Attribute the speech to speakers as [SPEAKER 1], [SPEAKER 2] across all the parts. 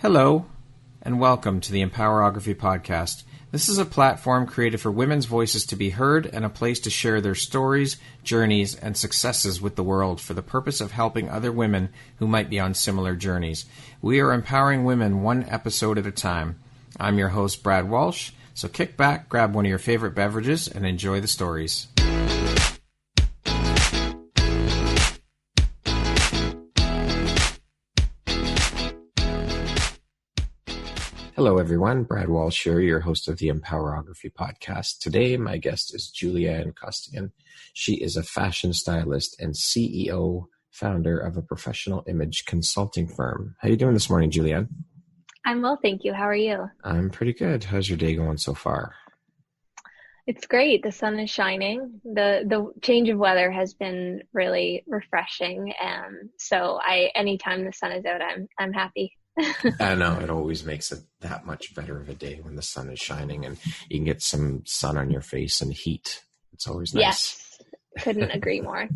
[SPEAKER 1] Hello, and welcome to the Empowerography Podcast. This is a platform created for women's voices to be heard and a place to share their stories, journeys, and successes with the world for the purpose of helping other women who might be on similar journeys. We are empowering women one episode at a time. I'm your host, Brad Walsh, so kick back, grab one of your favorite beverages, and enjoy the stories. Hello, everyone. Brad Walsh here, your host of the Empowerography Podcast. Today, my guest is Julianne Costigan. She is a fashion stylist and CEO, founder of a professional image consulting firm. How are you doing this morning, Julianne?
[SPEAKER 2] I'm well, thank you. How are you?
[SPEAKER 1] I'm pretty good. How's your day going so far?
[SPEAKER 2] It's great. The sun is shining. The change of weather has been really refreshing. So anytime the sun is out, I'm happy.
[SPEAKER 1] I know, it always makes it that much better of a day when the sun is shining and you can get some sun on your face and heat. It's always nice.
[SPEAKER 2] Yes, couldn't agree more.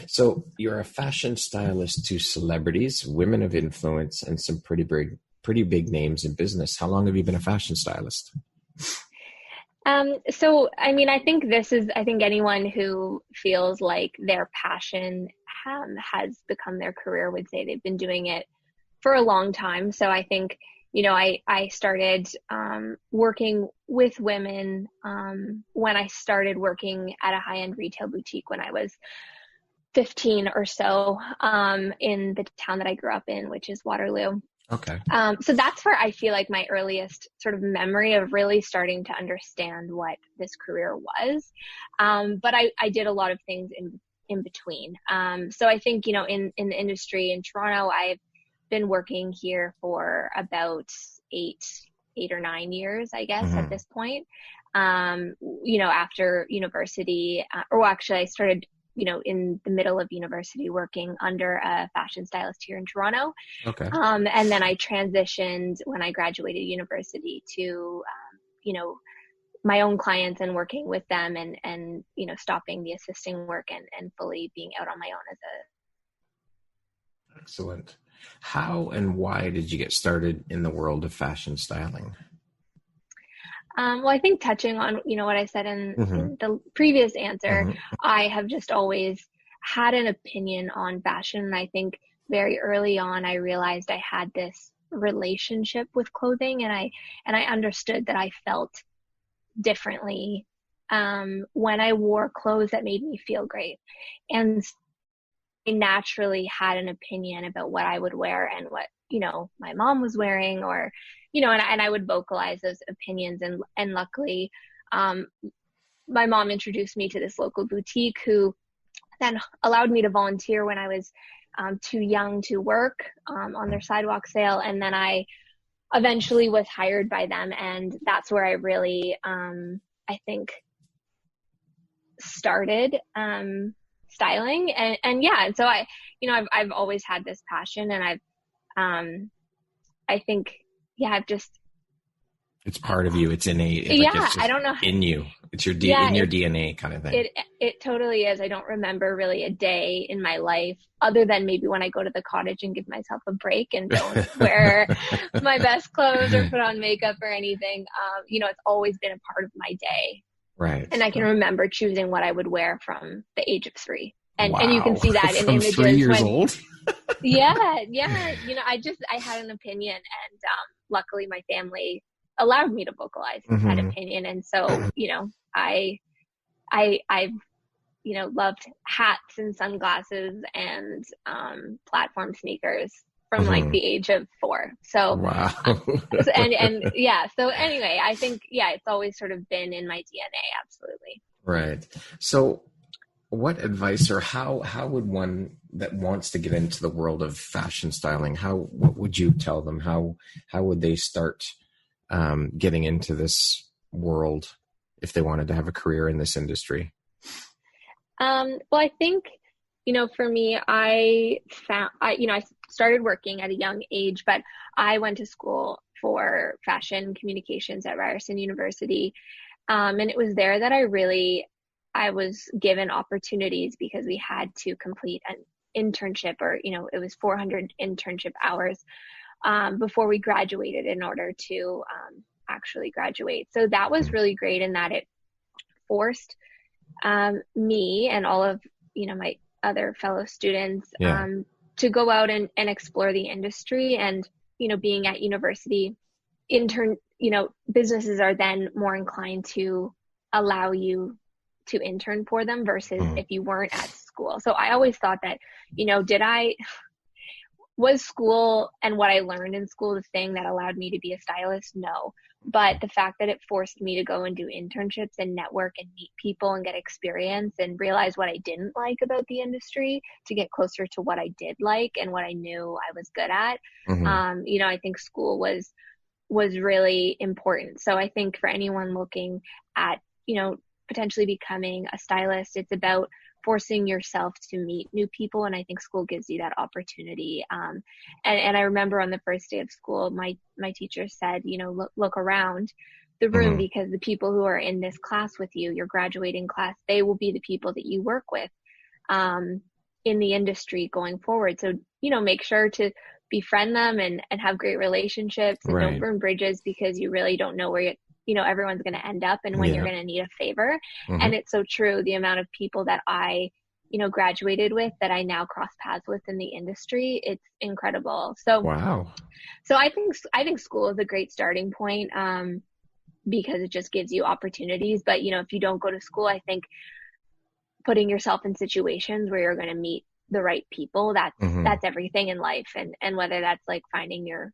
[SPEAKER 1] So you're a fashion stylist to celebrities, women of influence, and some pretty big names in business. How long have you been a fashion stylist?
[SPEAKER 2] I think anyone who feels like their passion has become their career would say they've been doing it for a long time. So I think, I started working with women when I started working at a high-end retail boutique when I was 15 or so in the town that I grew up in, which is Waterloo.
[SPEAKER 1] Okay.
[SPEAKER 2] So that's where I feel like my earliest sort of memory of really starting to understand what this career was. But I did a lot of things in between. So I think, in the industry in Toronto, I've been working here for about eight or 9 years, I guess, at this point. After university, I started, in the middle of university working under a fashion stylist here in Toronto.
[SPEAKER 1] Okay.
[SPEAKER 2] And then I transitioned when I graduated university to, my own clients and working with them and stopping the assisting work and fully being out on my own as a.
[SPEAKER 1] Excellent. How and why did you get started in the world of fashion styling?
[SPEAKER 2] Well, I think touching on, what I said in the previous answer, I have just always had an opinion on fashion. And I think very early on, I realized I had this relationship with clothing and I understood that I felt differently when I wore clothes that made me feel great. And I naturally had an opinion about what I would wear and what, my mom was wearing or, and I would vocalize those opinions. And luckily, my mom introduced me to this local boutique who then allowed me to volunteer when I was too young to work on their sidewalk sale. And then I eventually was hired by them. And that's where I really, I think, started styling. And so I've always had this passion and I think,
[SPEAKER 1] it's part of you. It's innate.
[SPEAKER 2] I don't know.
[SPEAKER 1] In you. It's your your DNA kind of thing.
[SPEAKER 2] It totally is. I don't remember really a day in my life other than maybe when I go to the cottage and give myself a break and don't wear my best clothes or put on makeup or anything. It's always been a part of my day.
[SPEAKER 1] Right.
[SPEAKER 2] And I can remember choosing what I would wear from the age of 3. And
[SPEAKER 1] wow.
[SPEAKER 2] And you can see that in
[SPEAKER 1] from
[SPEAKER 2] images.
[SPEAKER 1] 3 years old?
[SPEAKER 2] Yeah. I had an opinion and luckily my family allowed me to vocalize that opinion. And so, I've loved hats and sunglasses and platform sneakers from like the age of 4. So,
[SPEAKER 1] wow.
[SPEAKER 2] So anyway, I think, it's always sort of been in my DNA. Absolutely.
[SPEAKER 1] Right. So what advice or how would one that wants to get into the world of fashion styling, what would you tell them? How would they start getting into this world if they wanted to have a career in this industry?
[SPEAKER 2] Well, I think, for me, I started working at a young age, but I went to school for fashion communications at Ryerson University. And it was there that I was given opportunities because we had to complete an internship or, it was 400 internship hours before we graduated in order to actually graduate. So that was really great in that it forced me and all of, my other fellow students to go out and explore the industry. And, being at university, businesses are then more inclined to allow you to intern for them versus if you weren't at school. So I always thought that, was school and what I learned in school the thing that allowed me to be a stylist? No. But the fact that it forced me to go and do internships and network and meet people and get experience and realize what I didn't like about the industry to get closer to what I did like and what I knew I was good at. I think school was really important. So I think for anyone looking at, potentially becoming a stylist, it's about forcing yourself to meet new people. And I think school gives you that opportunity. And I remember on the first day of school, my teacher said, look around the room because the people who are in this class with you, your graduating class, they will be the people that you work with in the industry going forward. So, make sure to befriend them and have great relationships and don't burn bridges because you really don't know where everyone's going to end up and when you're going to need a favor. And it's so true. The amount of people that I, graduated with that I now cross paths with in the industry, it's incredible. So, wow. So I think school is a great starting point because it just gives you opportunities. But, if you don't go to school, I think putting yourself in situations where you're going to meet the right people, that's everything in life. And whether that's like finding your,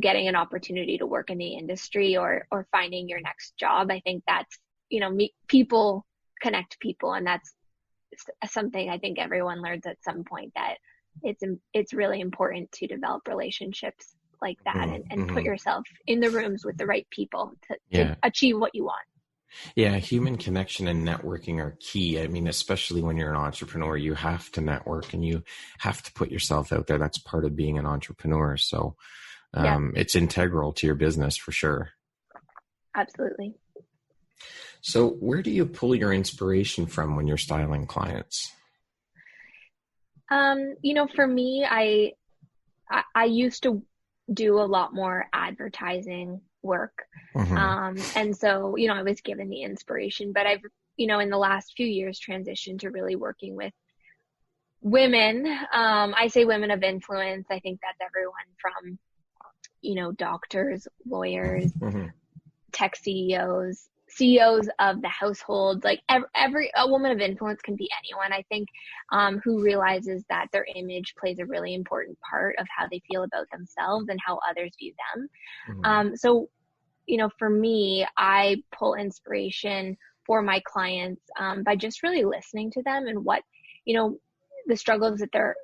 [SPEAKER 2] getting an opportunity to work in the industry or finding your next job. I think that's, people connect people. And that's something I think everyone learns at some point, that it's really important to develop relationships like that and put yourself in the rooms with the right people to achieve what you want.
[SPEAKER 1] Yeah, human connection and networking are key. I mean, especially when you're an entrepreneur, you have to network and you have to put yourself out there. That's part of being an entrepreneur. So it's integral to your business for sure.
[SPEAKER 2] Absolutely.
[SPEAKER 1] So where do you pull your inspiration from when you're styling clients?
[SPEAKER 2] For me, I used to do a lot more advertising work. And so, I was given the inspiration, but I've, in the last few years transitioned to really working with women. I say women of influence. I think that's everyone from, doctors, lawyers, tech CEOs of the household, like a woman of influence can be anyone, I think, who realizes that their image plays a really important part of how they feel about themselves and how others view them. So, for me, I pull inspiration for my clients by just really listening to them and what, the struggles that they're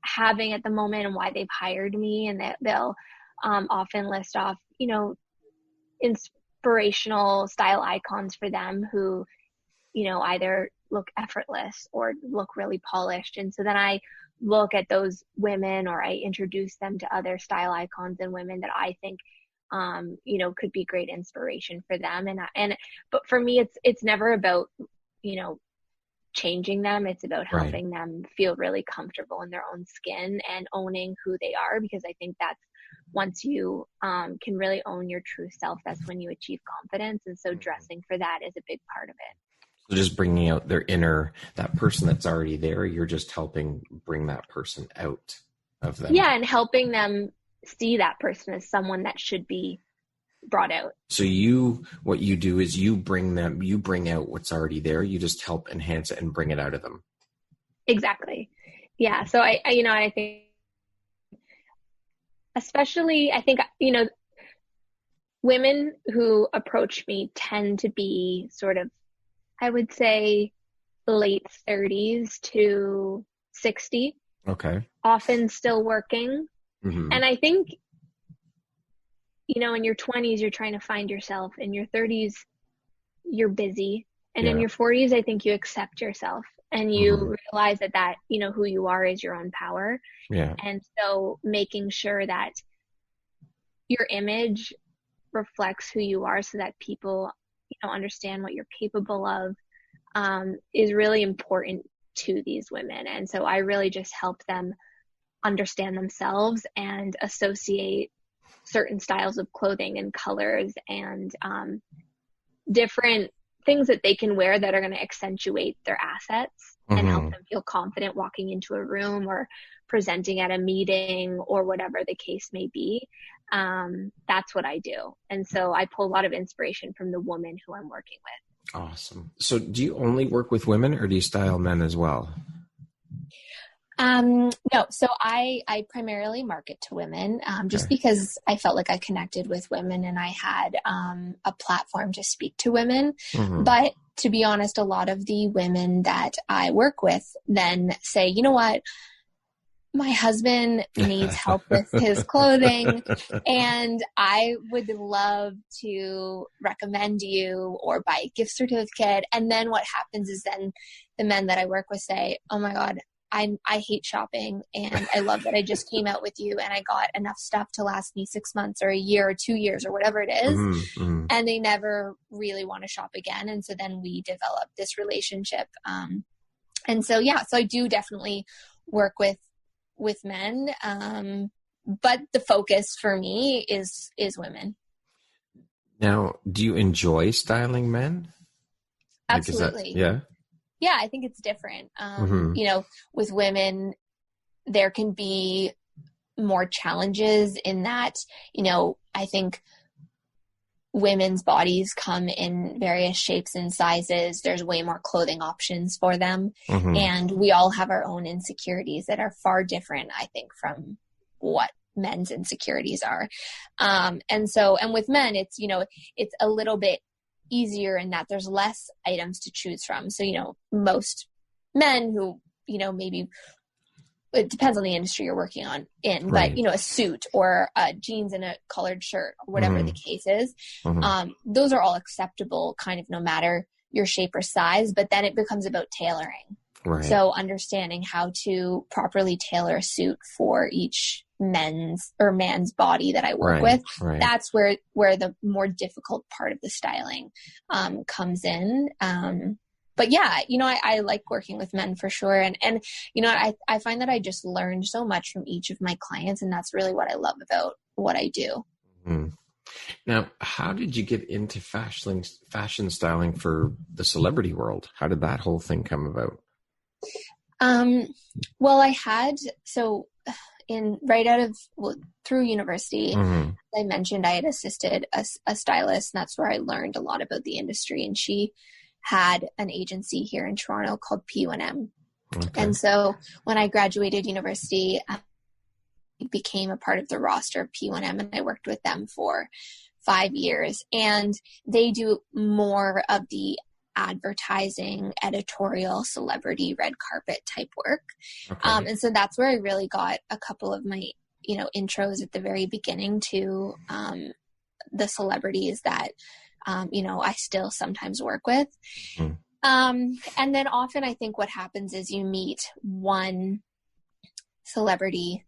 [SPEAKER 2] having at the moment and why they've hired me. And that they'll often list off, inspirational style icons for them who, either look effortless or look really polished. And so then I look at those women or I introduce them to other style icons and women that I think, could be great inspiration for them. But for me, it's never about, changing them. It's about helping them feel really comfortable in their own skin and owning who they are, because I think that's once you can really own your true self, that's when you achieve confidence. And so dressing for that is a big part of it.
[SPEAKER 1] So just bringing out their inner, that person that's already there, you're just helping bring that person out of them.
[SPEAKER 2] Yeah, and helping them see that person as someone that should be brought out.
[SPEAKER 1] So what you do is you bring out what's already there. You just help enhance it and bring it out of them.
[SPEAKER 2] Exactly. Yeah. So I think, especially, I think, women who approach me tend to be sort of, I would say, late 30s to 60.
[SPEAKER 1] Okay.
[SPEAKER 2] Often still working. And I think, in your 20s, you're trying to find yourself. In your 30s, you're busy. And in your 40s, I think you accept yourself and you realize that, who you are is your own power.
[SPEAKER 1] Yeah.
[SPEAKER 2] And so making sure that your image reflects who you are so that people, understand what you're capable of, is really important to these women. And so I really just help them understand themselves and associate certain styles of clothing and colors and different things that they can wear that are going to accentuate their assets and help them feel confident walking into a room or presenting at a meeting or whatever the case may be. That's what I do. And so I pull a lot of inspiration from the woman who I'm working with.
[SPEAKER 1] Awesome. So do you only work with women or do you style men as well?
[SPEAKER 2] No, so I primarily market to women, just because I felt like I connected with women and I had, a platform to speak to women. But to be honest, a lot of the women that I work with then say, you know what, my husband needs help with his clothing and I would love to recommend you or buy a gift certificate. And then what happens is then the men that I work with say, oh my God, I hate shopping and I love that I just came out with you and I got enough stuff to last me 6 months or a year or 2 years or whatever it is. And they never really want to shop again. And so then we develop this relationship. And so, yeah, so I do definitely work with men. But the focus for me is women.
[SPEAKER 1] Now, do you enjoy styling men?
[SPEAKER 2] Absolutely. Yeah, I think it's different. You know, with women, there can be more challenges in that, you know, I think women's bodies come in various shapes and sizes. There's way more clothing options for them. And we all have our own insecurities that are far different, I think, from what men's insecurities are. And with men, it's, you know, it's a little bit easier in that there's less items to choose from. So, you know, most men who, you know, maybe it depends on the industry you're working but, you know, a suit or jeans and a colored shirt or whatever the case is, those are all acceptable kind of no matter your shape or size, but then it becomes about tailoring. So understanding how to properly tailor a suit for each man's body that I work with, that's where the more difficult part of the styling comes in. But yeah, you know, I like working with men for sure. And you know, I find that I just learned so much from each of my clients, and that's really what I love about what I do.
[SPEAKER 1] Now, how did you get into fashion styling for the celebrity world? How did that whole thing come about?
[SPEAKER 2] Well, through university, I mentioned I had assisted a stylist, and that's where I learned a lot about the industry. And she had an agency here in Toronto called P1M. And so when I graduated university, I became a part of the roster of P1M, and I worked with them for 5 years. And they do more of the advertising, editorial, celebrity, red carpet type work. And so that's where I really got a couple of my, you know, intros at the very beginning to the celebrities that, you know, I still sometimes work with. And then often I think what happens is you meet one celebrity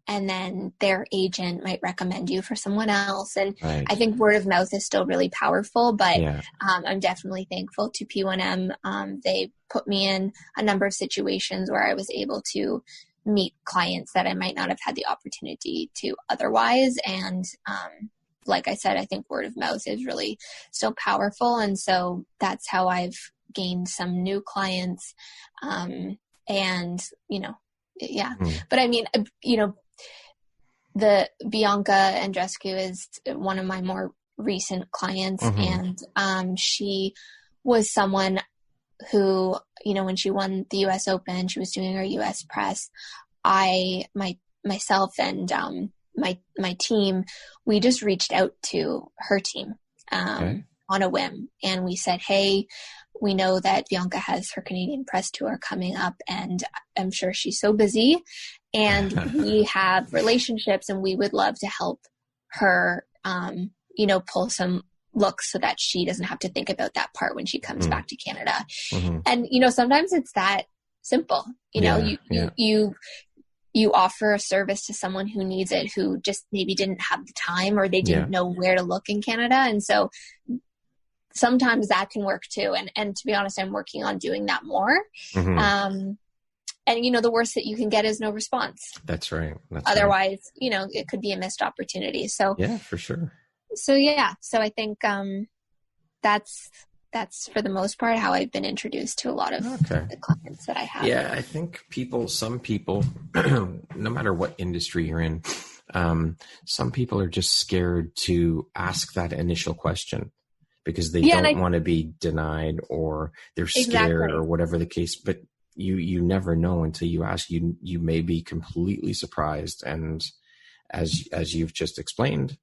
[SPEAKER 2] and then their agent might recommend you for someone else. And I think word of mouth is still really powerful, but I'm definitely thankful to P1M. They put me in a number of situations where I was able to meet clients that I might not have had the opportunity to otherwise. And like I said, I think word of mouth is really still powerful. And so that's how I've gained some new clients. And, you know, but I mean, you know, the Bianca Andreescu is one of my more recent clients. And she was someone who, you know, when she won the US Open, she was doing her US press. Myself and my team, we just reached out to her team on a whim. And we said, hey, we know that Bianca has her Canadian press tour coming up, and I'm sure she's so busy. And we have relationships, and we would love to help her, you know, pull some looks so that she doesn't have to think about that part when she comes back to Canada. And, you know, sometimes it's that simple, you know, you offer a service to someone who needs it, who just maybe didn't have the time or they didn't know where to look in Canada. And so sometimes that can work too. And to be honest, I'm working on doing that more. And, you know, the worst that you can get is no response.
[SPEAKER 1] That's right.
[SPEAKER 2] Otherwise,
[SPEAKER 1] right.
[SPEAKER 2] You know, it could be a missed opportunity. So
[SPEAKER 1] yeah, for sure.
[SPEAKER 2] So yeah, so I think that's for the most part how I've been introduced to a lot of the clients that I have.
[SPEAKER 1] Yeah, I think some people, no matter what industry you're in, some people are just scared to ask that initial question because they don't want to be denied, or they're scared or whatever the case. But you never know until you ask. You may be completely surprised. And as you've just explained,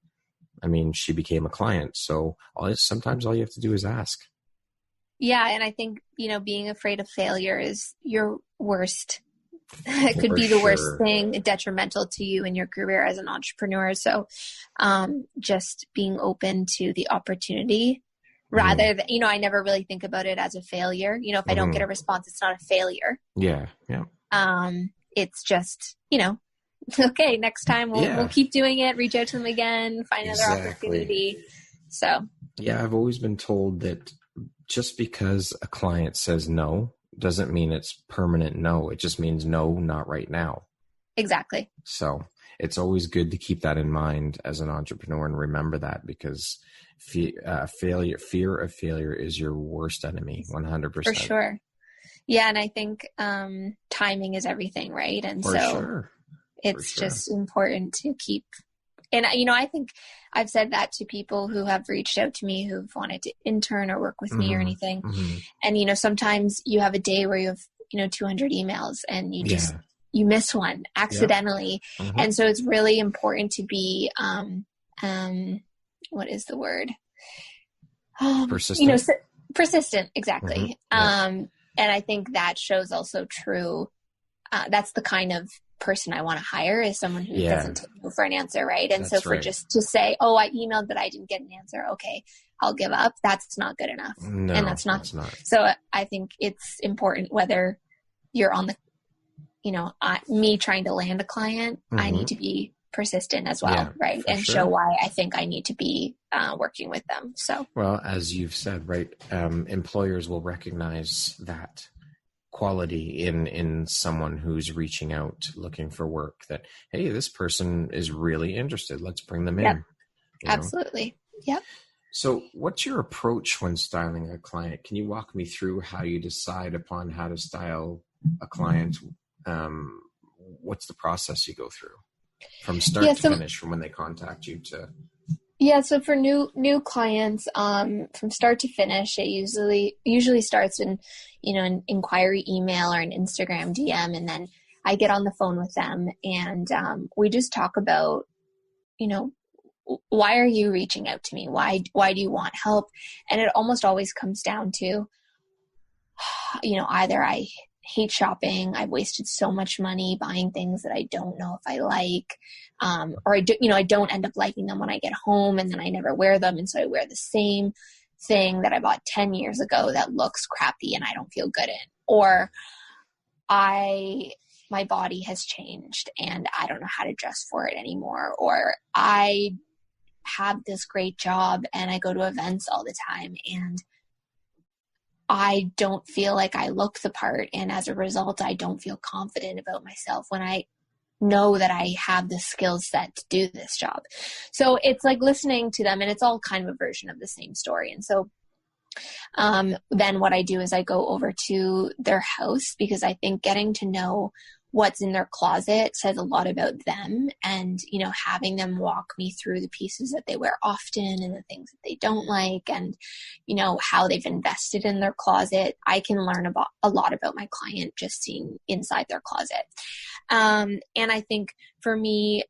[SPEAKER 1] I mean, she became a client. So sometimes all you have to do is ask.
[SPEAKER 2] Yeah. And I think, you know, being afraid of failure is your worst. It could be the worst thing, detrimental to you in your career as an entrepreneur. So just being open to the opportunity rather than, you know, I never really think about it as a failure. You know, if I don't get a response, it's not a failure.
[SPEAKER 1] Yeah. Yeah.
[SPEAKER 2] It's just, you know, okay, next time we'll keep doing it, reach out to them again, find another opportunity. So
[SPEAKER 1] yeah, I've always been told that just because a client says no doesn't mean it's permanent no. It just means no, not right now.
[SPEAKER 2] Exactly.
[SPEAKER 1] So it's always good to keep that in mind as an entrepreneur and remember that, because fear of failure is your worst enemy, 100%.
[SPEAKER 2] For sure. Yeah, and I think timing is everything, right? And it's just important to keep. And, you know, I think I've said that to people who have reached out to me who've wanted to intern or work with me or anything. And, you know, sometimes you have a day where you have, you know, 200 emails and you just, you miss one accidentally. And so it's really important to be, what is the word?
[SPEAKER 1] Persistent.
[SPEAKER 2] You know, persistent. Exactly. And I think that shows also true. That's the kind of person I want to hire, is someone who doesn't take no for an answer, right? And just to say, oh, I emailed but I didn't get an answer, okay, I'll give up, that's not good enough.
[SPEAKER 1] No,
[SPEAKER 2] and that's not. So I think it's important, whether you're on the, you know, me trying to land a client, I need to be persistent as well, right? And show why I think I need to be working with them. So,
[SPEAKER 1] well, as you've said, right, employers will recognize that quality in someone who's reaching out looking for work, that, hey, this person is really interested, let's bring them in.
[SPEAKER 2] Absolutely. Yep.
[SPEAKER 1] So what's your approach when styling a client? Can you walk me through how you decide upon how to style a client? What's the process you go through from start to finish, from when they contact you to?
[SPEAKER 2] Yeah. So for new clients, from start to finish, it usually starts in, you know, an inquiry email or an Instagram DM. And then I get on the phone with them and, we just talk about, you know, why are you reaching out to me? Why do you want help? And it almost always comes down to, you know, either I hate shopping, I've wasted so much money buying things that I don't know if I like, or I don't end up liking them when I get home, and then I never wear them, and so I wear the same thing that I bought 10 years ago that looks crappy and I don't feel good in, or my body has changed and I don't know how to dress for it anymore, or I have this great job and I go to events all the time and I don't feel like I look the part, and as a result, I don't feel confident about myself when I know that I have the skill set to do this job. So it's like listening to them, and it's all kind of a version of the same story. And so then what I do is I go over to their house, because I think getting to know what's in their closet says a lot about them, and, you know, having them walk me through the pieces that they wear often and the things that they don't like, and, you know, how they've invested in their closet. I can learn a lot about my client just seeing inside their closet. And I think for me,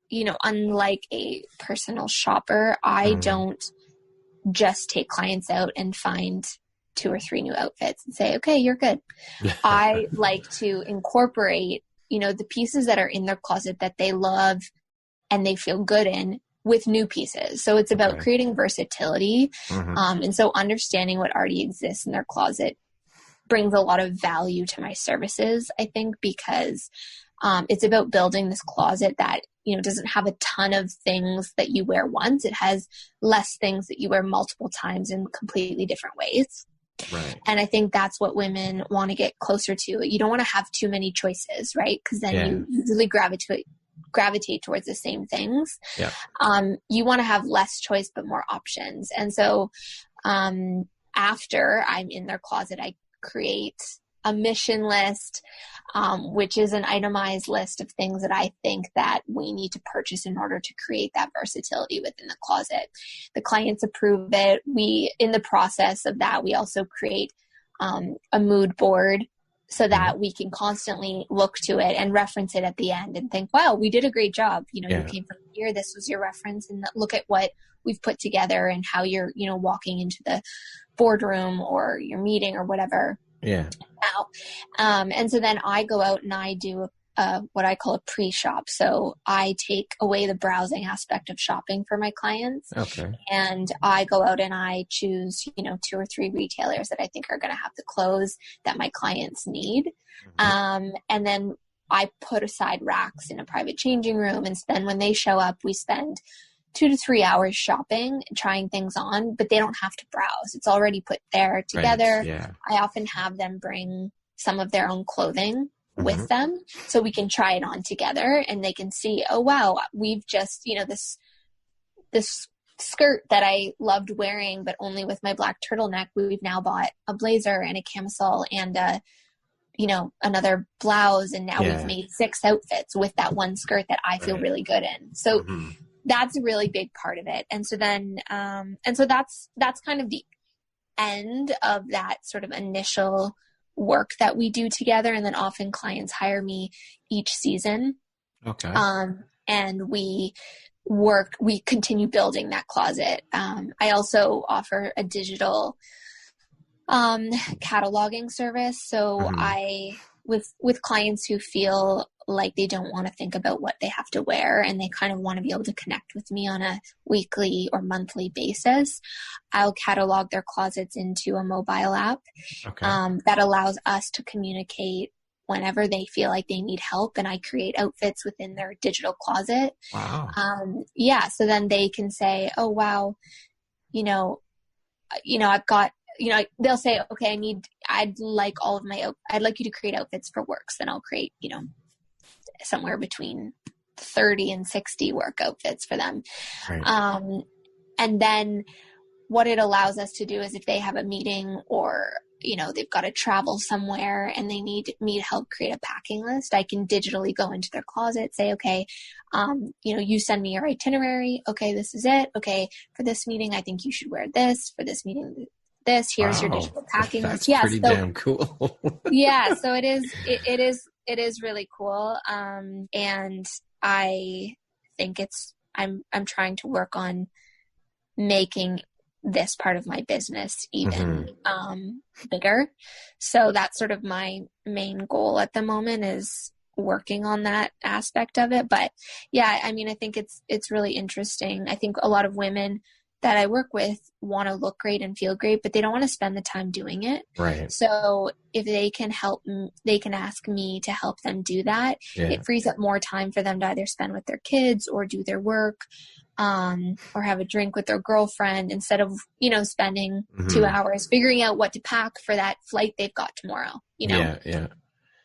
[SPEAKER 2] you know, unlike a personal shopper, I don't just take clients out and find 2 or 3 new outfits and say, okay, you're good. I like to incorporate, you know, the pieces that are in their closet that they love and they feel good in with new pieces. So it's about creating versatility. And so understanding what already exists in their closet brings a lot of value to my services, I think, because it's about building this closet that, you know, doesn't have a ton of things that you wear once. It has less things that you wear multiple times in completely different ways.
[SPEAKER 1] Right.
[SPEAKER 2] And I think that's what women want to get closer to. You don't want to have too many choices, right? Because then you usually gravitate towards the same things.
[SPEAKER 1] Yeah.
[SPEAKER 2] You want to have less choice, but more options. And so, after I'm in their closet, I create a mission list, which is an itemized list of things that I think that we need to purchase in order to create that versatility within the closet. The clients approve it. In the process of that, we also create a mood board so that we can constantly look to it and reference it at the end and think, wow, we did a great job. You came from here. This was your reference, and look at what we've put together and how you're, walking into the boardroom or your meeting or whatever.
[SPEAKER 1] Yeah.
[SPEAKER 2] Now. And so then I go out and I do what I call a pre-shop. So I take away the browsing aspect of shopping for my clients.
[SPEAKER 1] Okay.
[SPEAKER 2] And I go out and I choose, 2 or 3 retailers that I think are going to have the clothes that my clients need. And then I put aside racks in a private changing room. And then when they show up, we spend 2 to 3 hours shopping and trying things on, but they don't have to browse. It's already put there together.
[SPEAKER 1] Right. Yeah.
[SPEAKER 2] I often have them bring some of their own clothing with them so we can try it on together and they can see, oh, wow, we've just, this skirt that I loved wearing, but only with my black turtleneck, we've now bought a blazer and a camisole and another blouse. And now we've made 6 outfits with that one skirt that I feel really good in. So that's a really big part of it. And so then, that's kind of the end of that sort of initial work that we do together. And then often clients hire me each season.
[SPEAKER 1] Okay.
[SPEAKER 2] And we continue building that closet. I also offer a digital, cataloging service. So with clients who feel like they don't want to think about what they have to wear and they kind of want to be able to connect with me on a weekly or monthly basis, I'll catalog their closets into a mobile app that allows us to communicate whenever they feel like they need help, and I create outfits within their digital closet.
[SPEAKER 3] Wow.
[SPEAKER 2] So then they can say, oh, wow, I've got, they'll say, okay, I'd like you to create outfits for works. Then I'll create, somewhere between 30 and 60 work outfits for them.
[SPEAKER 3] Right.
[SPEAKER 2] And then what it allows us to do is if they have a meeting or, they've got to travel somewhere and they need me to help create a packing list, I can digitally go into their closet, say, okay, you send me your itinerary. Okay, this is it. Okay, for this meeting, I think you should wear this. For this meeting, this. Here's your digital packing list.
[SPEAKER 3] That's pretty damn cool.
[SPEAKER 2] Yeah, so it is really cool. And I think I'm trying to work on making this part of my business even bigger. So that's sort of my main goal at the moment, is working on that aspect of it. But yeah, I think it's really interesting. I think a lot of women that I work with want to look great and feel great, but they don't want to spend the time doing it.
[SPEAKER 3] Right.
[SPEAKER 2] So if they can help, they can ask me to help them do that.
[SPEAKER 3] Yeah.
[SPEAKER 2] It frees up more time for them to either spend with their kids or do their work, or have a drink with their girlfriend instead of, spending 2 hours figuring out what to pack for that flight they've got tomorrow,
[SPEAKER 3] Yeah.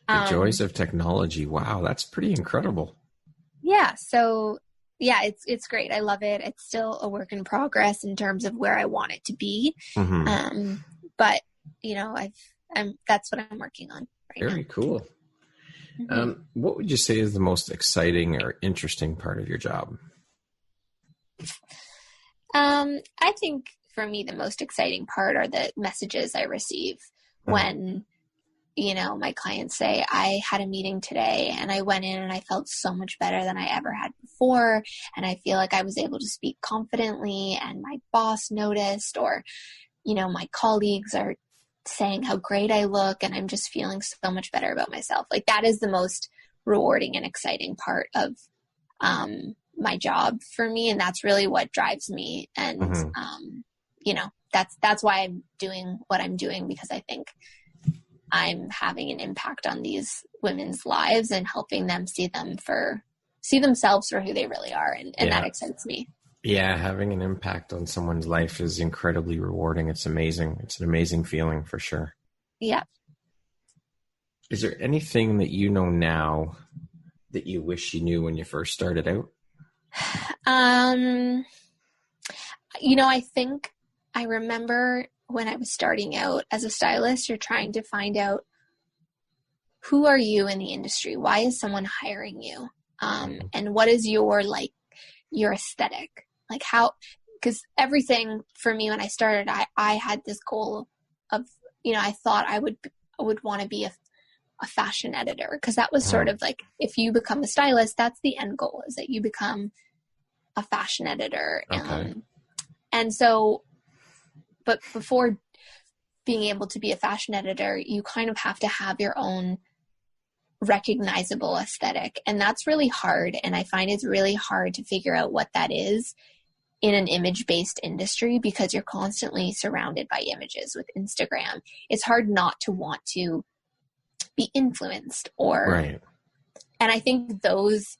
[SPEAKER 3] The joys of technology. Wow. That's pretty incredible.
[SPEAKER 2] Yeah. So yeah, it's great. I love it. It's still a work in progress in terms of where I want it to be. But that's what I'm working on right now.
[SPEAKER 3] Very cool. What would you say is the most exciting or interesting part of your job?
[SPEAKER 2] I think for me, the most exciting part are the messages I receive when, my clients say, I had a meeting today and I went in and I felt so much better than I ever had before. And I feel like I was able to speak confidently and my boss noticed, or, my colleagues are saying how great I look and I'm just feeling so much better about myself. Like that is the most rewarding and exciting part of, my job for me. And that's really what drives me. And, that's why I'm doing what I'm doing, because I think I'm having an impact on these women's lives and helping them see themselves for who they really are. And that excites me.
[SPEAKER 3] Yeah, having an impact on someone's life is incredibly rewarding. It's amazing. It's an amazing feeling for sure.
[SPEAKER 2] Yeah.
[SPEAKER 3] Is there anything that you know now that you wish you knew when you first started out?
[SPEAKER 2] I think I remember when I was starting out as a stylist, you're trying to find out, who are you in the industry? Why is someone hiring you? And what is your aesthetic? Like how, because everything for me when I started, I had this goal of, I thought I would want to be a fashion editor, because that was sort of like, if you become a stylist, that's the end goal, is that you become a fashion editor.
[SPEAKER 3] Okay.
[SPEAKER 2] And so, but before being able to be a fashion editor, you kind of have to have your own recognizable aesthetic. And that's really hard. And I find it's really hard to figure out what that is in an image-based industry, because you're constantly surrounded by images with Instagram. It's hard not to want to be influenced
[SPEAKER 3] Right.
[SPEAKER 2] And I think those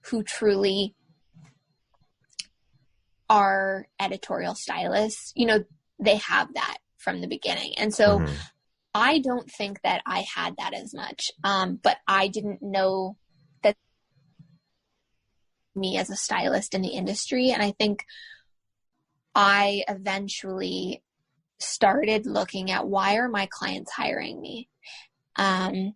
[SPEAKER 2] who truly are editorial stylists, they have that from the beginning. And so I don't think that I had that as much, but I didn't know that me as a stylist in the industry. And I think I eventually started looking at, why are my clients hiring me? And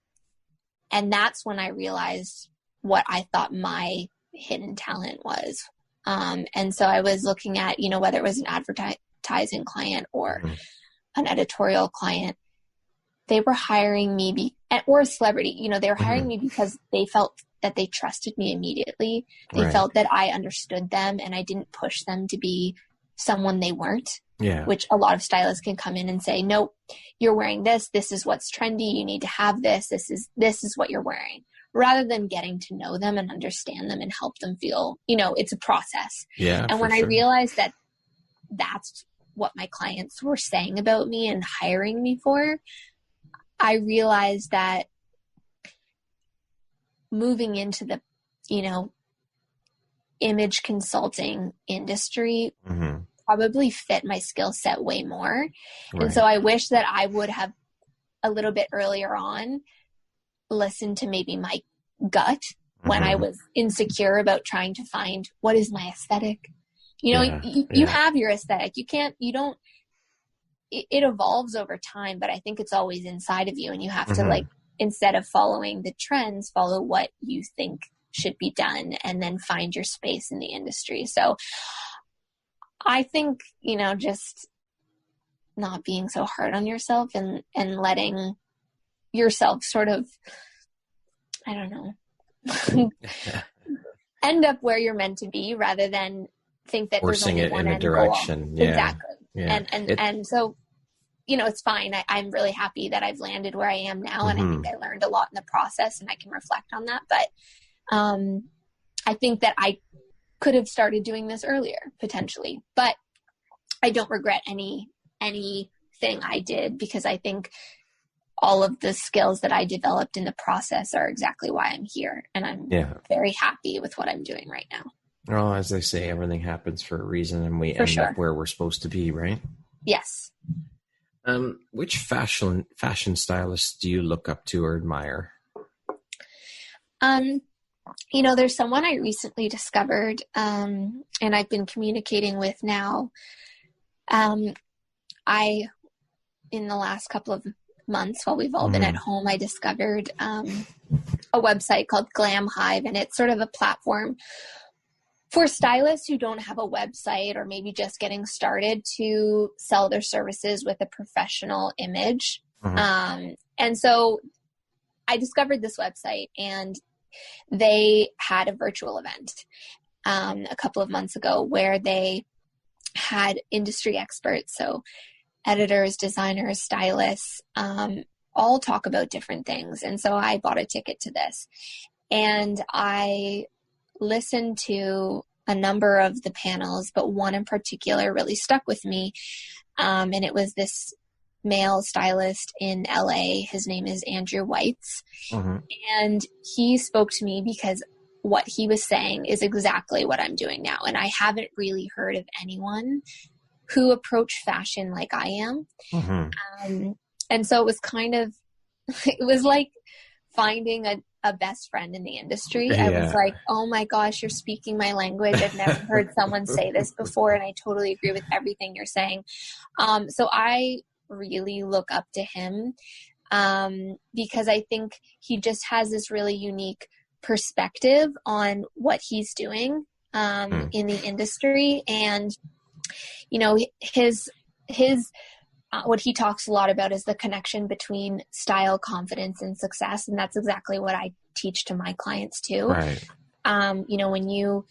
[SPEAKER 2] that's when I realized what I thought my hidden talent was. And so I was looking at, whether it was an advertising client or an editorial client, they were hiring me or a celebrity, they were hiring me because they felt that they trusted me immediately. They felt that I understood them and I didn't push them to be someone they weren't.
[SPEAKER 3] Yeah.
[SPEAKER 2] Which a lot of stylists can come in and say, nope, you're wearing this. This is what's trendy. You need to have this. This is what you're wearing, rather than getting to know them and understand them and help them feel, it's a process.
[SPEAKER 3] Yeah.
[SPEAKER 2] And when I realized that that's what my clients were saying about me and hiring me for, I realized that moving into the, image consulting industry probably fit my skill set way more. Right. And so I wish that I would have a little bit earlier on listened to maybe my gut when I was insecure about trying to find, what is my aesthetic? You have your aesthetic. It evolves over time, but I think it's always inside of you, and you have to instead of following the trends, follow what you think should be done and then find your space in the industry. So I think, just not being so hard on yourself and letting yourself sort of, I don't know, end up where you're meant to be, rather than think that
[SPEAKER 3] forcing
[SPEAKER 2] there's only
[SPEAKER 3] it
[SPEAKER 2] one
[SPEAKER 3] in a direction.
[SPEAKER 2] Yeah. Exactly. Yeah. And so, it's fine. I'm really happy that I've landed where I am now. And I think I learned a lot in the process, and I can reflect on that. But I think that I could have started doing this earlier, potentially, but I don't regret anything I did, because I think all of the skills that I developed in the process are exactly why I'm here. And I'm very happy with what I'm doing right now.
[SPEAKER 3] Well, as they say, everything happens for a reason, and we end up where we're supposed to be, right?
[SPEAKER 2] Yes.
[SPEAKER 3] Which fashion stylists do you look up to or admire?
[SPEAKER 2] There's someone I recently discovered, and I've been communicating with now. In the last couple of months, while we've all been at home, I discovered a website called Glam Hive, and it's sort of a platform for stylists who don't have a website, or maybe just getting started, to sell their services with a professional image. And so I discovered this website, and they had a virtual event a couple of months ago where they had industry experts, so editors, designers, stylists, all talk about different things. And so I bought a ticket to this, and I listened to a number of the panels, but one in particular really stuck with me. And it was this male stylist in LA. His name is Andrew Weitz. And he spoke to me because what he was saying is exactly what I'm doing now. And I haven't really heard of anyone who approached fashion like I am. And so it was kind of, it was like finding a best friend in the industry.
[SPEAKER 3] Yeah.
[SPEAKER 2] I was like, oh my gosh, you're speaking my language. I've never heard someone say this before. And I totally agree with everything you're saying. So I really look up to him because I think he just has this really unique perspective on what he's doing in the industry. And, you know, his what he talks a lot about is the connection between style, confidence, and success. And that's exactly what I teach to my clients too.
[SPEAKER 3] Right.
[SPEAKER 2] You know, when you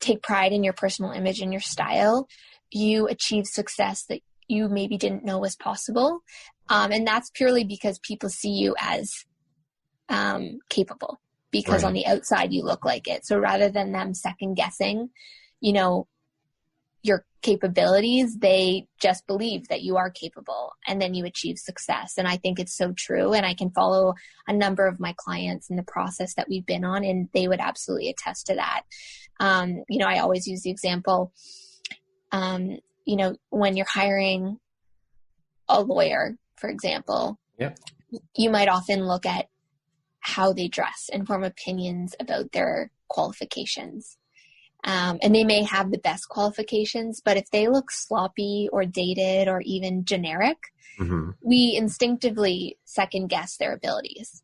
[SPEAKER 2] take pride in your personal image and your style, you achieve success that you maybe didn't know was possible. And that's purely because people see you as capable, because on the outside you look like it. So rather than them second guessing, you know, your capabilities, they just believe that you are capable, and then you achieve success. And I think it's so true. And I can follow a number of my clients in the process that we've been on, and they would absolutely attest to that. You know, I always use the example, you know, when you're hiring a lawyer, for example, you might often look at how they dress and form opinions about their qualifications. And they may have the best qualifications, but if they look sloppy or dated or even generic, we instinctively second guess their abilities.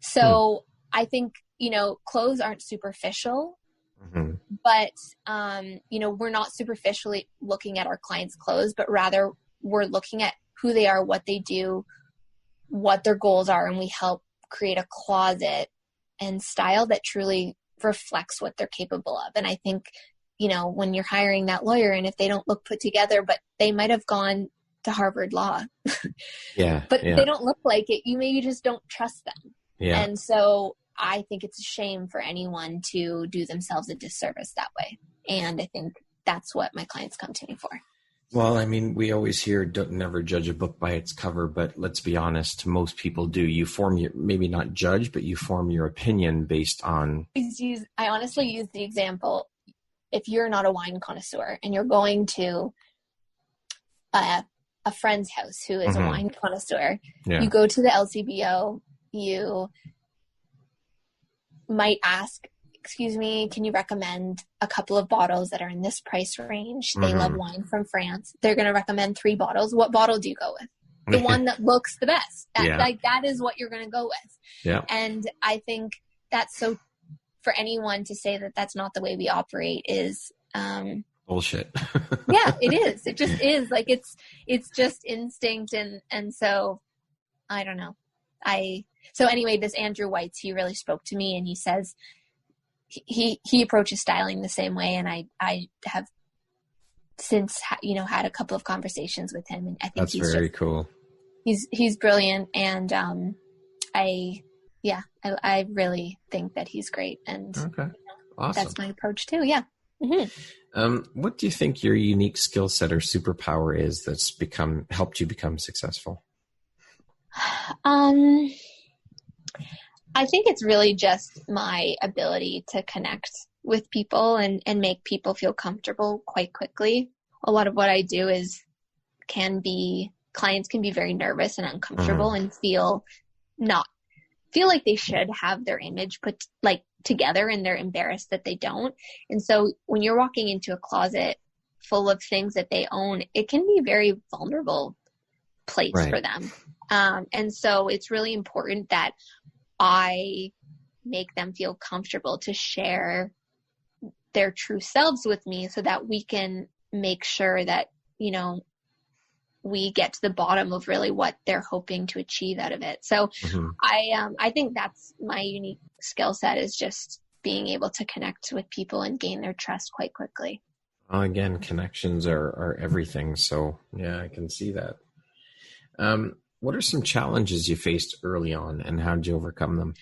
[SPEAKER 2] So I think, you know, clothes aren't superficial, but, you know, we're not superficially looking at our clients' clothes, but rather we're looking at who they are, what they do, what their goals are, and we help create a closet and style that truly reflects what they're capable of. And I think, you know, when you're hiring that lawyer, and if they don't look put together, but they might have gone to Harvard Law, but they don't look like it, you maybe just don't trust them. And so I think it's a shame for anyone to do themselves a disservice that way. And I think that's what my clients come to me for.
[SPEAKER 3] Well, I mean, we always hear don't never judge a book by its cover, but let's be honest, most people do. You form your, maybe not judge, but you form your opinion based on.
[SPEAKER 2] I honestly use the example, if you're not a wine connoisseur and you're going to a friend's house who is a wine connoisseur, you go to the LCBO, you might ask, excuse me, can you recommend a couple of bottles that are in this price range? They love wine from France. They're going to recommend 3 bottles. What bottle do you go with? The one that looks the best. Like that is what you're going to go with. And I think that's so, for anyone to say that that's not the way we operate is
[SPEAKER 3] bullshit.
[SPEAKER 2] It is. It just is. Like it's just instinct. And so I don't know. So anyway, this Andrew Weitz, he really spoke to me, and he says, he approaches styling the same way. And I have since, you know, had a couple of conversations with him, and I think
[SPEAKER 3] that's very cool.
[SPEAKER 2] He's brilliant. And, I really think that he's great. And
[SPEAKER 3] awesome.
[SPEAKER 2] That's my approach too. Yeah.
[SPEAKER 3] What do you think your unique skill set or superpower is that's helped you become successful?
[SPEAKER 2] I think it's really just my ability to connect with people and make people feel comfortable quite quickly. A lot of what I do clients can be very nervous and uncomfortable and feel like they should have their image put like together, and they're embarrassed that they don't. And so when you're walking into a closet full of things that they own, it can be a very vulnerable place for them. And so it's really important that I make them feel comfortable to share their true selves with me, so that we can make sure that, you know, we get to the bottom of really what they're hoping to achieve out of it. So I think that's my unique skill set, is just being able to connect with people and gain their trust quite quickly.
[SPEAKER 3] Well, again, connections are everything. So yeah, I can see that. What are some challenges you faced early on, and how did you overcome them?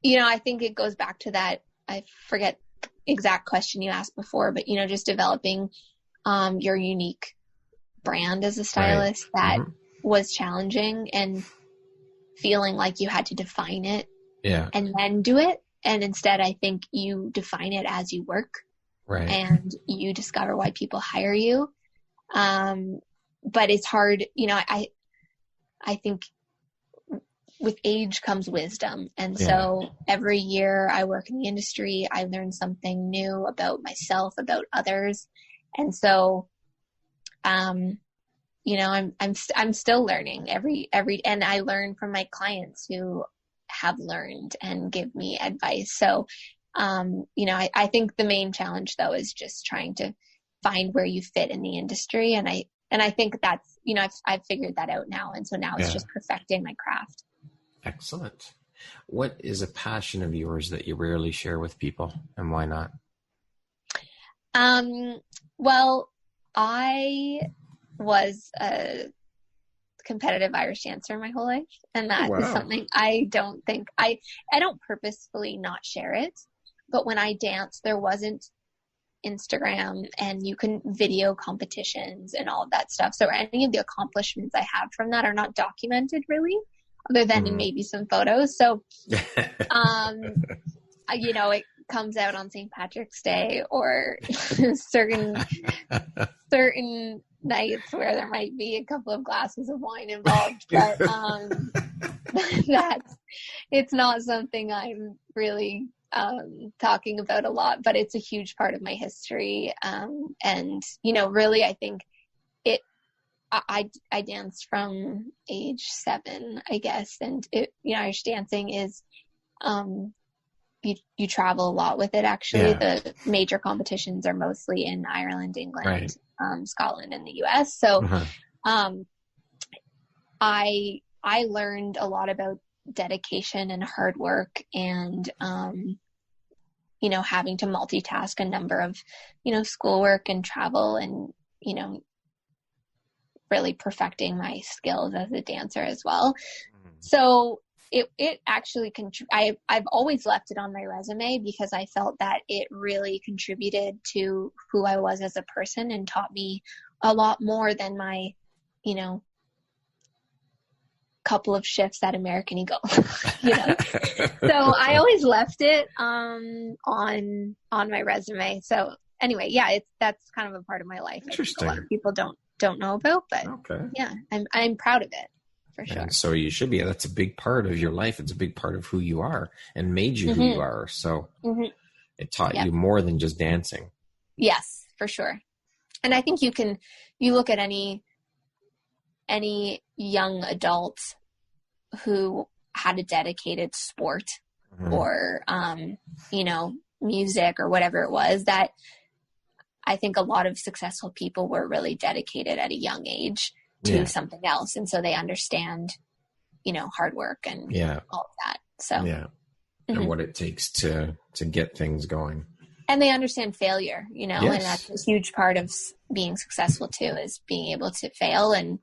[SPEAKER 2] You know, I think it goes back to that, I forget the exact question you asked before, but, you know, just developing your unique brand as a stylist, that was challenging, and feeling like you had to define it
[SPEAKER 3] Yeah.
[SPEAKER 2] and then do it. And instead, I think you define it as you work.
[SPEAKER 3] Right.
[SPEAKER 2] And you discover why people hire you. But it's hard, you know, I think with age comes wisdom. And so every year I work in the industry, I learn something new about myself, about others. And so, you know, I'm still learning every, and I learn from my clients who have learned and give me advice. So, you know, I think the main challenge though is just trying to find where you fit in the industry. And I think that's, you know, I've figured that out now. And so now it's just perfecting my craft.
[SPEAKER 3] Excellent. What is a passion of yours that you rarely share with people, and why not?
[SPEAKER 2] Well, I was a competitive Irish dancer my whole life. And that is something I don't think I don't purposefully not share it. But when I danced, there wasn't Instagram and you can video competitions and all of that stuff. So any of the accomplishments I have from that are not documented really, other than in maybe some photos. So, you know, it comes out on St. Patrick's Day or certain nights where there might be a couple of glasses of wine involved, but it's not something I'm really talking about a lot, but it's a huge part of my history. And, you know, really, I think I danced from age 7, I guess. And you know, Irish dancing is, you travel a lot with it. Actually, the major competitions are mostly in Ireland, England, Scotland, and the US. So, I learned a lot about dedication and hard work and, you know, having to multitask a number of, you know, schoolwork and travel and, you know, really perfecting my skills as a dancer as well. So it actually, I've always left it on my resume because I felt that it really contributed to who I was as a person and taught me a lot more than my, you know, couple of shifts at American Eagle, you know. So I always left it on my resume. So anyway, yeah, that's kind of a part of my life.
[SPEAKER 3] Interesting.
[SPEAKER 2] A lot of people don't know about, but yeah, I'm proud of it for sure.
[SPEAKER 3] And so you should be. That's a big part of your life. It's a big part of who you are and made you who you are. So it taught you more than just dancing.
[SPEAKER 2] Yes, for sure. And I think you look at any young adult who had a dedicated sport or, you know, music or whatever it was, that I think a lot of successful people were really dedicated at a young age to something else. And so they understand, you know, hard work and all of that. So,
[SPEAKER 3] and what it takes to get things going.
[SPEAKER 2] And they understand failure, you know, and that's a huge part of being successful too, is being able to fail and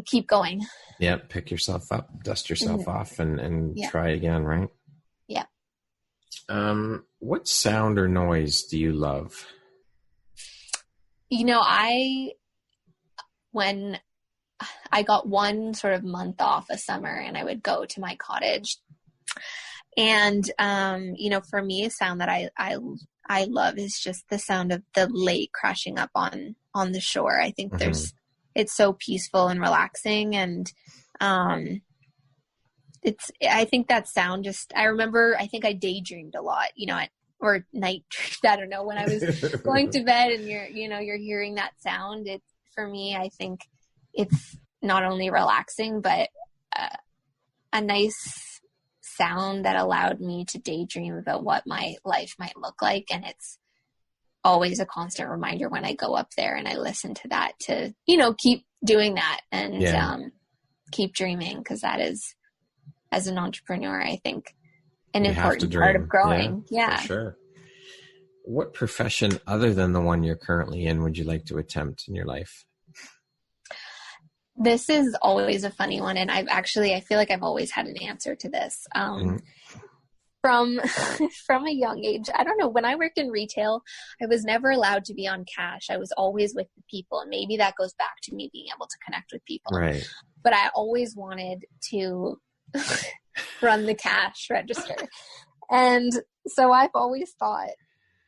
[SPEAKER 2] keep going.
[SPEAKER 3] Yeah. Pick yourself up, dust yourself off and try again. Right.
[SPEAKER 2] Yeah.
[SPEAKER 3] What sound or noise do you love?
[SPEAKER 2] You know, when I got one sort of month off a summer and I would go to my cottage and, you know, for me, a sound that I love is just the sound of the lake crashing up on the shore. I think it's so peaceful and relaxing. And, I think that sound just, I think I daydreamed a lot, you know, or night, I don't know, when I was going to bed and you're hearing that sound. For me, I think it's not only relaxing, but a nice sound that allowed me to daydream about what my life might look like. And it's always a constant reminder when I go up there and I listen to that to, you know, keep doing that and keep dreaming. Cause that is, as an entrepreneur, I think an important part of growing. Yeah.
[SPEAKER 3] For sure. What profession other than the one you're currently in would you like to attempt in your life?
[SPEAKER 2] This is always a funny one. And I feel like I've always had an answer to this. From a young age, I don't know, when I worked in retail, I was never allowed to be on cash. I was always with the people. And maybe that goes back to me being able to connect with people.
[SPEAKER 3] Right.
[SPEAKER 2] but I always wanted to run the cash register. And so I've always thought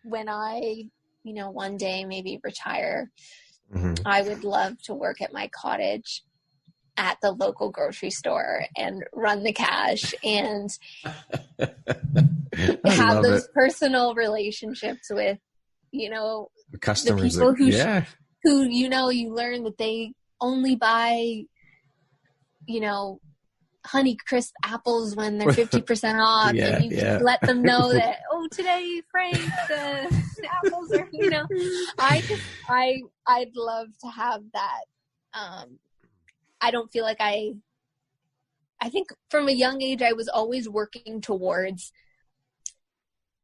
[SPEAKER 2] when I, one day maybe retire, I would love to work at my cottage at the local grocery store and run the cash and have those personal relationships with, the
[SPEAKER 3] customers,
[SPEAKER 2] the people who, you learn that they only buy, Honey Crisp apples when they're 50% off, and you let them know that, today, Frank, the apples are, I'd love to have that. I don't feel like I think from a young age, I was always working towards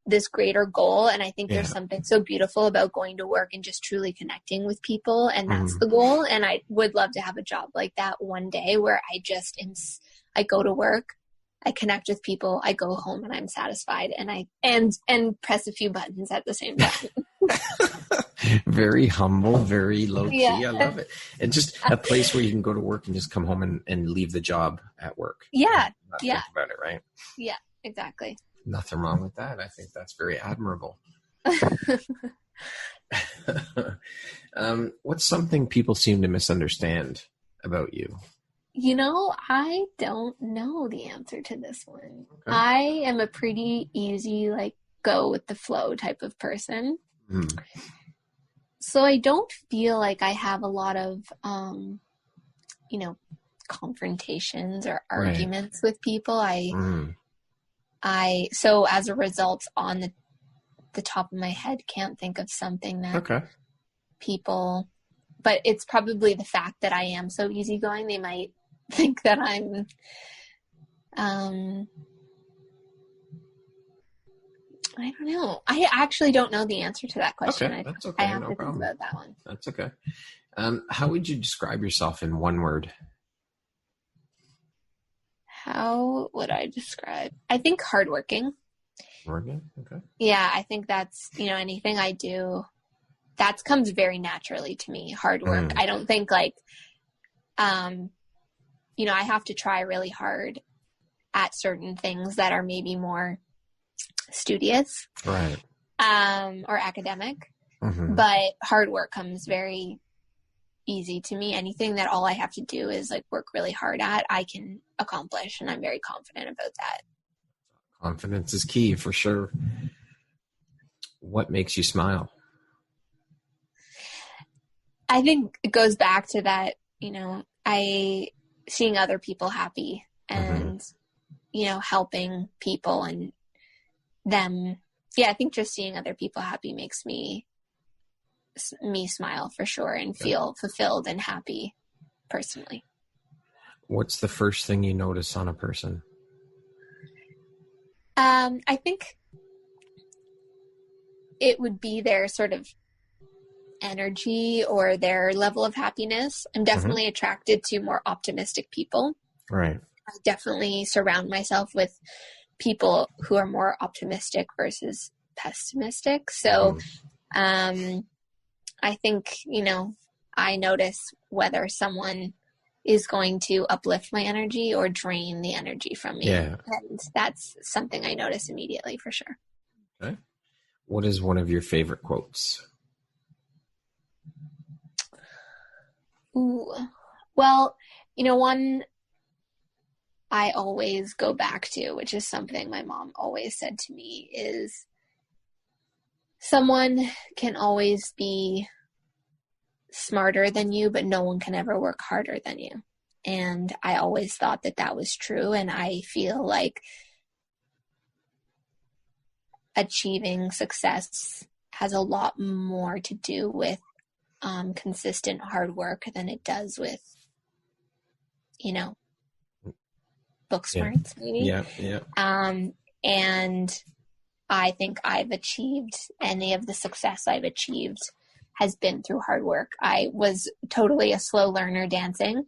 [SPEAKER 2] this greater goal. And I think there's something so beautiful about going to work and just truly connecting with people. And that's the goal. And I would love to have a job like that one day where I go to work, I connect with people, I go home and I'm satisfied, and press a few buttons at the same time.
[SPEAKER 3] Very humble, very low key. I love it. And just a place where you can go to work and just come home and leave the job at work.
[SPEAKER 2] Yeah.
[SPEAKER 3] Think about it, right?
[SPEAKER 2] Yeah, exactly.
[SPEAKER 3] Nothing wrong with that. I think that's very admirable. What's something people seem to misunderstand about you?
[SPEAKER 2] I don't know the answer to this one. Okay. I am a pretty easy, go with the flow type of person. So I don't feel like I have a lot of, confrontations or arguments with people. So as a result, on the top of my head, can't think of something that people, but it's probably the fact that I am so easygoing. They might think that I'm, I don't know. I actually don't know the answer to that question.
[SPEAKER 3] Okay, that's okay.
[SPEAKER 2] I have to think about that one.
[SPEAKER 3] That's okay. How would you describe yourself in one word?
[SPEAKER 2] How would I describe? I think hardworking.
[SPEAKER 3] Hardworking? Okay.
[SPEAKER 2] Yeah, I think that's, anything I do, that comes very naturally to me. Hard work. I don't think I have to try really hard at certain things that are maybe more studious,
[SPEAKER 3] right,
[SPEAKER 2] or academic, but hard work comes very easy to me. Anything that all I have to do is work really hard at, I can accomplish, and I'm very confident about that.
[SPEAKER 3] Confidence is key for sure. What makes you smile?
[SPEAKER 2] I think it goes back to that, seeing other people happy and, helping people and them. Yeah, I think just seeing other people happy makes me smile for sure and feel fulfilled and happy personally.
[SPEAKER 3] What's the first thing you notice on a person?
[SPEAKER 2] I think it would be their sort of energy or their level of happiness. I'm definitely attracted to more optimistic people.
[SPEAKER 3] Right.
[SPEAKER 2] I definitely surround myself with people who are more optimistic versus pessimistic. So, I think, I notice whether someone is going to uplift my energy or drain the energy from me.
[SPEAKER 3] Yeah.
[SPEAKER 2] And that's something I notice immediately for sure.
[SPEAKER 3] Okay. What is one of your favorite quotes?
[SPEAKER 2] Ooh. Well, one I always go back to, which is something my mom always said to me, is someone can always be smarter than you, but no one can ever work harder than you. And I always thought that was true. And I feel like achieving success has a lot more to do with consistent hard work than it does with, book smarts, maybe.
[SPEAKER 3] Yeah.
[SPEAKER 2] And I think I've achieved any of the success I've achieved has been through hard work. I was totally a slow learner dancing.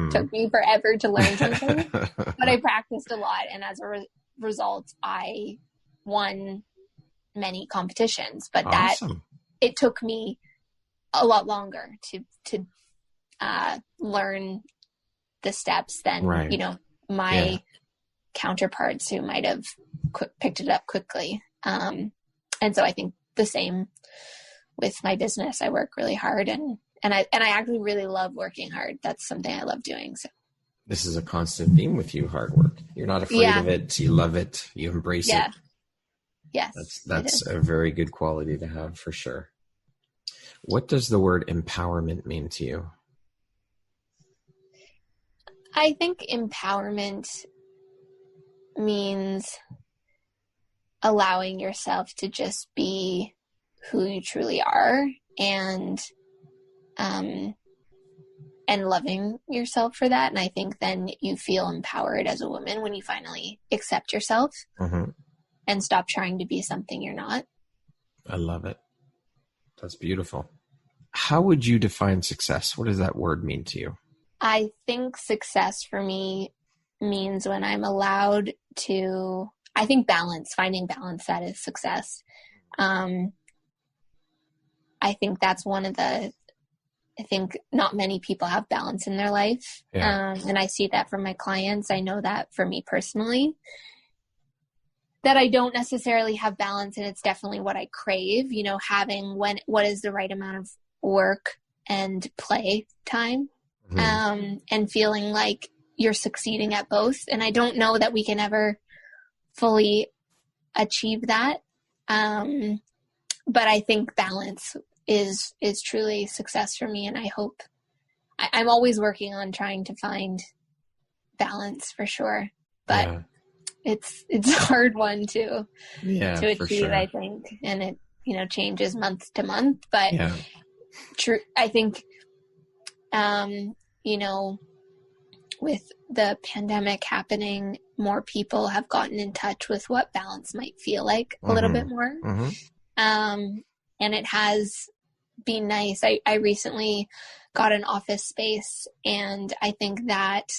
[SPEAKER 2] Took me forever to learn something, but I practiced a lot. And as a result, I won many competitions, but it took me a lot longer to learn the steps than,
[SPEAKER 3] right.
[SPEAKER 2] My counterparts who might have picked it up quickly. And so I think the same with my business. I work really hard and I actually really love working hard. That's something I love doing. So
[SPEAKER 3] this is a constant theme with you, hard work. You're not afraid of it. You love it. You embrace it.
[SPEAKER 2] Yes.
[SPEAKER 3] That's a very good quality to have for sure. What does the word empowerment mean to you?
[SPEAKER 2] I think empowerment means allowing yourself to just be who you truly are and loving yourself for that. And I think then you feel empowered as a woman when you finally accept yourself and stop trying to be something you're not.
[SPEAKER 3] I love it. That's beautiful. How would you define success? What does that word mean to you?
[SPEAKER 2] I think success for me means when I'm allowed to, I think finding balance, that is success. I think that's I think not many people have balance in their life. And I see that from my clients. I know that for me personally, that I don't necessarily have balance, and it's definitely what I crave, having what is the right amount of work and play time, and feeling like you're succeeding at both. And I don't know that we can ever fully achieve that. But I think balance is truly success for me. And I hope I'm always working on trying to find balance for sure, but it's a hard one to achieve, sure. I think. And it, changes month to month, but true. I think, with the pandemic happening, more people have gotten in touch with what balance might feel like a little bit more. And it has been nice. I recently got an office space, and I think that,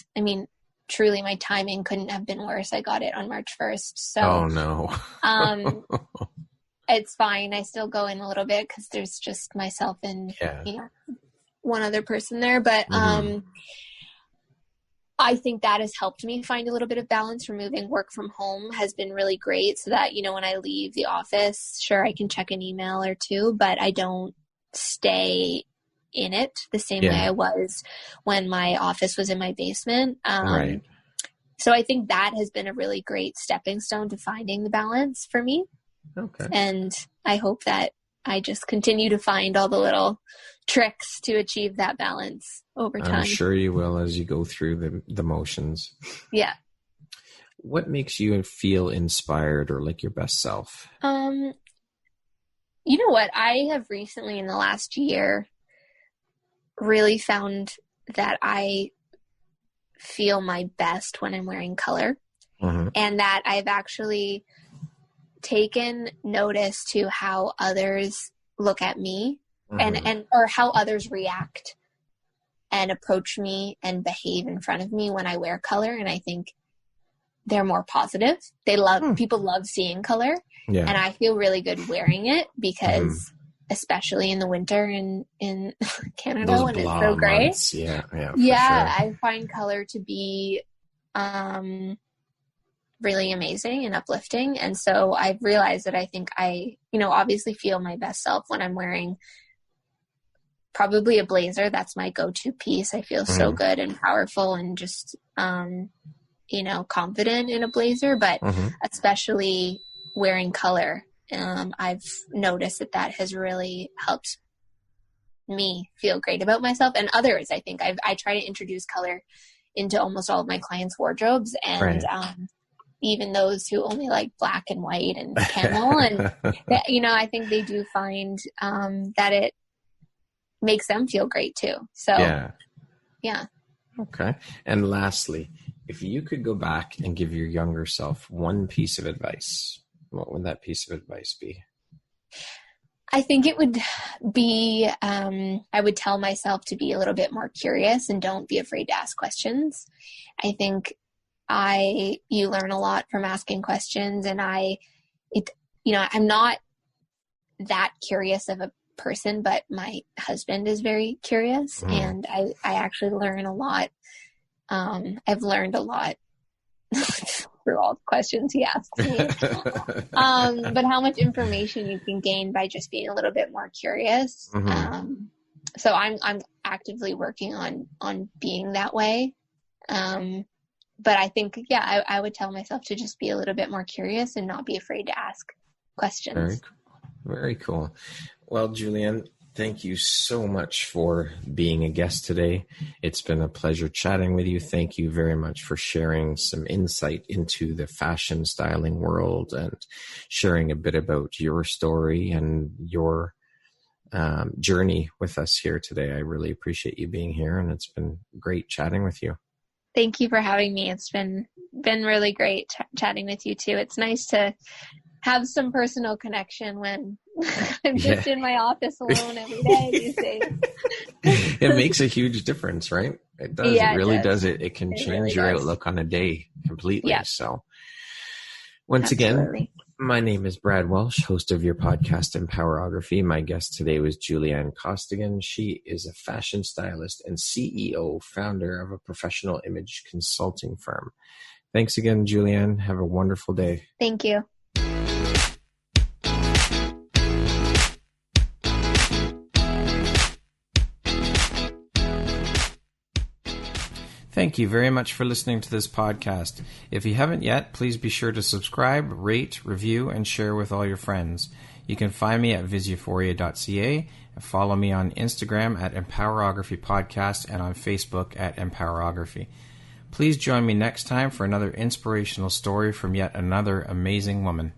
[SPEAKER 2] truly my timing couldn't have been worse. I got it on March 1st. So,
[SPEAKER 3] oh no.
[SPEAKER 2] It's fine. I still go in a little bit because there's just myself and, one other person there. But, I think that has helped me find a little bit of balance. Removing work from home has been really great, so that, when I leave the office, sure, I can check an email or two, but I don't stay in it the same way I was when my office was in my basement.
[SPEAKER 3] Right.
[SPEAKER 2] So I think that has been a really great stepping stone to finding the balance for me.
[SPEAKER 3] Okay.
[SPEAKER 2] And I hope that I just continue to find all the little tricks to achieve that balance over time.
[SPEAKER 3] I'm sure you will as you go through the motions.
[SPEAKER 2] Yeah.
[SPEAKER 3] What makes you feel inspired or like your best self?
[SPEAKER 2] You know what? I have recently, in the last year, really found that I feel my best when I'm wearing color, and that I've actually taken notice to how others look at me and or how others react and approach me and behave in front of me when I wear color. And I think they're more positive. People love seeing color, and I feel really good wearing it because especially in the winter in Canada,
[SPEAKER 3] those
[SPEAKER 2] when it's so gray.
[SPEAKER 3] Months. Sure.
[SPEAKER 2] I find color to be really amazing and uplifting. And so I've realized that I think I, obviously feel my best self when I'm wearing probably a blazer. That's my go-to piece. I feel so good and powerful and just, confident in a blazer, but especially wearing color. I've noticed that has really helped me feel great about myself and others. I think I try to introduce color into almost all of my clients' wardrobes, and even those who only like black and white and camel. And, I think they do find that it makes them feel great too. So, yeah.
[SPEAKER 3] Okay. And lastly, if you could go back and give your younger self one piece of advice, what would that piece of advice be?
[SPEAKER 2] I think it would be, I would tell myself to be a little bit more curious and don't be afraid to ask questions. I think you learn a lot from asking questions, and I'm not that curious of a person, but my husband is very curious, and I actually learn a lot I've learned a lot through all the questions he asks me. But how much information you can gain by just being a little bit more curious. So I'm actively working on being that way. But I think, I would tell myself to just be a little bit more curious and not be afraid to ask questions.
[SPEAKER 3] Very cool. Well, Julianne, thank you so much for being a guest today. It's been a pleasure chatting with you. Thank you very much for sharing some insight into the fashion styling world and sharing a bit about your story and your journey with us here today. I really appreciate you being here, and it's been great chatting with you.
[SPEAKER 2] Thank you for having me. It's been really great chatting with you too. It's nice to have some personal connection when I'm just in my office alone every day these days.
[SPEAKER 3] It makes a huge difference, right? It does. It really does. It can change your outlook on a day completely. Yeah. So once again, my name is Brad Welsh, host of your podcast, Empowerography. My guest today was Julianne Costigan. She is a fashion stylist and CEO, founder of a professional image consulting firm. Thanks again, Julianne. Have a wonderful day.
[SPEAKER 2] Thank you.
[SPEAKER 1] Thank you very much for listening to this podcast. If you haven't yet, please be sure to subscribe, rate, review, and share with all your friends. You can find me at visuphoria.ca and follow me on Instagram at Empowerography Podcast and on Facebook at Empowerography. Please join me next time for another inspirational story from yet another amazing woman.